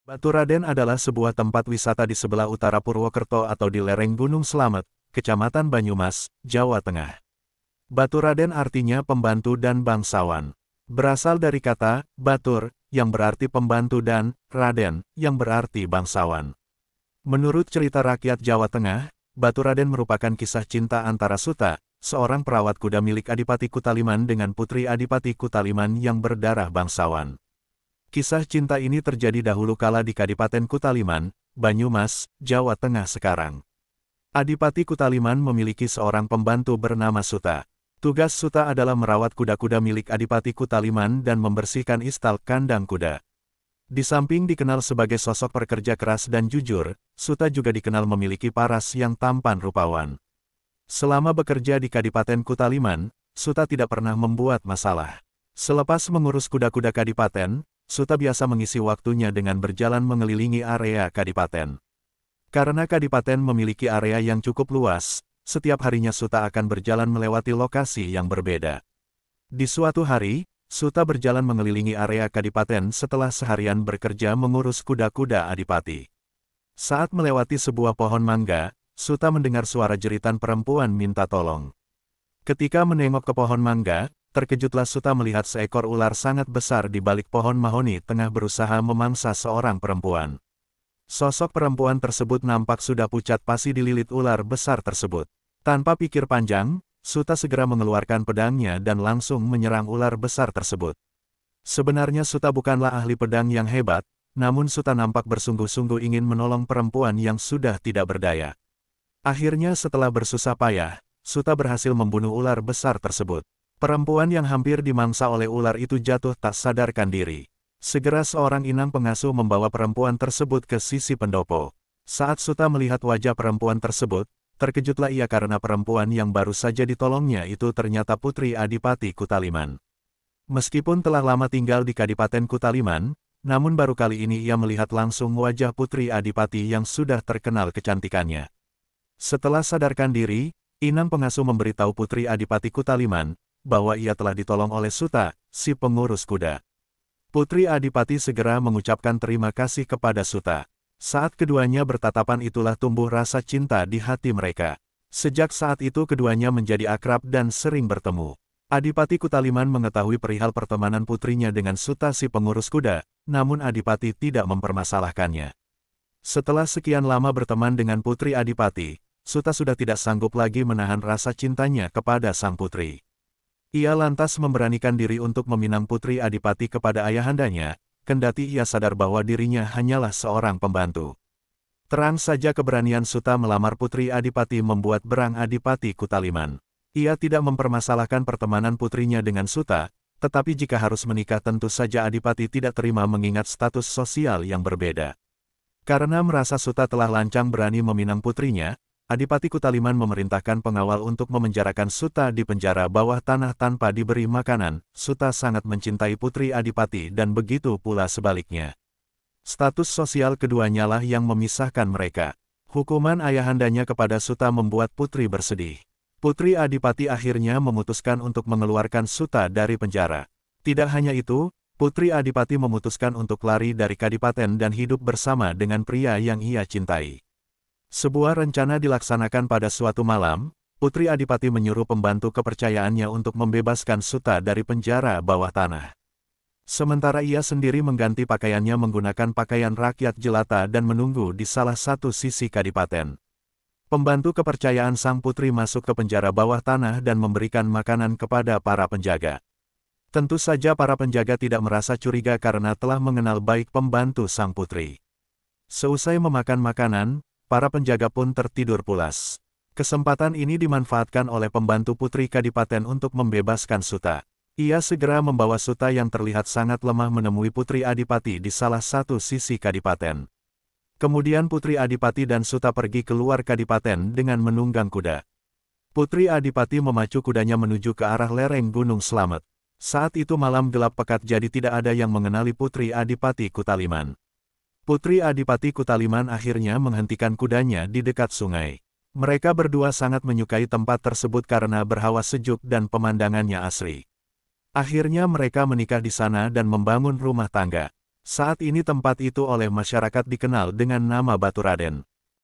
Baturaden adalah sebuah tempat wisata di sebelah utara Purwokerto atau di lereng Gunung Slamet, Kecamatan Banyumas, Jawa Tengah. Baturaden artinya pembantu dan bangsawan. Berasal dari kata batur, yang berarti pembantu dan raden, yang berarti bangsawan. Menurut cerita rakyat Jawa Tengah, Baturaden merupakan kisah cinta antara Suta, seorang perawat kuda milik Adipati Kutaliman dengan putri Adipati Kutaliman yang berdarah bangsawan. Kisah cinta ini terjadi dahulu kala di Kadipaten Kutaliman, Banyumas, Jawa Tengah sekarang. Adipati Kutaliman memiliki seorang pembantu bernama Suta. Tugas Suta adalah merawat kuda-kuda milik Adipati Kutaliman dan membersihkan istal kandang kuda. Di samping dikenal sebagai sosok pekerja keras dan jujur, Suta juga dikenal memiliki paras yang tampan rupawan. Selama bekerja di Kadipaten Kutaliman, Suta tidak pernah membuat masalah. Selepas mengurus kuda-kuda Kadipaten, Suta biasa mengisi waktunya dengan berjalan mengelilingi area Kadipaten. Karena Kadipaten memiliki area yang cukup luas, setiap harinya Suta akan berjalan melewati lokasi yang berbeda. Di suatu hari, Suta berjalan mengelilingi area Kadipaten setelah seharian bekerja mengurus kuda-kuda Adipati. Saat melewati sebuah pohon mangga, Suta mendengar suara jeritan perempuan minta tolong. Ketika menengok ke pohon mangga, terkejutlah Suta melihat seekor ular sangat besar di balik pohon mahoni tengah berusaha memangsa seorang perempuan. Sosok perempuan tersebut nampak sudah pucat pasi dililit ular besar tersebut. Tanpa pikir panjang, Suta segera mengeluarkan pedangnya dan langsung menyerang ular besar tersebut. Sebenarnya Suta bukanlah ahli pedang yang hebat, namun Suta nampak bersungguh-sungguh ingin menolong perempuan yang sudah tidak berdaya. Akhirnya setelah bersusah payah, Suta berhasil membunuh ular besar tersebut. Perempuan yang hampir dimangsa oleh ular itu jatuh tak sadarkan diri. Segera seorang inang pengasuh membawa perempuan tersebut ke sisi pendopo. Saat Suta melihat wajah perempuan tersebut, terkejutlah ia karena perempuan yang baru saja ditolongnya itu ternyata putri Adipati Kutaliman. Meskipun telah lama tinggal di Kadipaten Kutaliman, namun baru kali ini ia melihat langsung wajah putri Adipati yang sudah terkenal kecantikannya. Setelah sadarkan diri, inang pengasuh memberitahu putri Adipati Kutaliman bahwa ia telah ditolong oleh Suta, si pengurus kuda. Putri Adipati segera mengucapkan terima kasih kepada Suta. Saat keduanya bertatapan itulah tumbuh rasa cinta di hati mereka. Sejak saat itu keduanya menjadi akrab dan sering bertemu. Adipati Kutaliman mengetahui perihal pertemanan putrinya dengan Suta si pengurus kuda, namun Adipati tidak mempermasalahkannya. Setelah sekian lama berteman dengan putri Adipati, Suta sudah tidak sanggup lagi menahan rasa cintanya kepada sang putri. Ia lantas memberanikan diri untuk meminang putri Adipati kepada ayahandanya, kendati ia sadar bahwa dirinya hanyalah seorang pembantu. Terang saja keberanian Suta melamar putri Adipati membuat berang Adipati Kutaliman. Ia tidak mempermasalahkan pertemanan putrinya dengan Suta, tetapi jika harus menikah tentu saja Adipati tidak terima mengingat status sosial yang berbeda. Karena merasa Suta telah lancang berani meminang putrinya, Adipati Kutaliman memerintahkan pengawal untuk memenjarakan Suta di penjara bawah tanah tanpa diberi makanan. Suta sangat mencintai putri Adipati dan begitu pula sebaliknya. Status sosial keduanya lah yang memisahkan mereka. Hukuman ayahandanya kepada Suta membuat putri bersedih. Putri Adipati akhirnya memutuskan untuk mengeluarkan Suta dari penjara. Tidak hanya itu, putri Adipati memutuskan untuk lari dari Kadipaten dan hidup bersama dengan pria yang ia cintai. Sebuah rencana dilaksanakan pada suatu malam, Putri Adipati menyuruh pembantu kepercayaannya untuk membebaskan Suta dari penjara bawah tanah. Sementara ia sendiri mengganti pakaiannya menggunakan pakaian rakyat jelata dan menunggu di salah satu sisi Kadipaten. Pembantu kepercayaan sang putri masuk ke penjara bawah tanah dan memberikan makanan kepada para penjaga. Tentu saja para penjaga tidak merasa curiga karena telah mengenal baik pembantu sang putri. Seusai memakan makanan, para penjaga pun tertidur pulas. Kesempatan ini dimanfaatkan oleh pembantu putri Kadipaten untuk membebaskan Suta. Ia segera membawa Suta yang terlihat sangat lemah menemui putri Adipati di salah satu sisi Kadipaten. Kemudian putri Adipati dan Suta pergi keluar Kadipaten dengan menunggang kuda. Putri Adipati memacu kudanya menuju ke arah lereng Gunung Slamet. Saat itu malam gelap pekat jadi tidak ada yang mengenali putri Adipati Kutaliman. Putri Adipati Kutaliman akhirnya menghentikan kudanya di dekat sungai. Mereka berdua sangat menyukai tempat tersebut karena berhawa sejuk dan pemandangannya asri. Akhirnya mereka menikah di sana dan membangun rumah tangga. Saat ini tempat itu oleh masyarakat dikenal dengan nama Baturaden.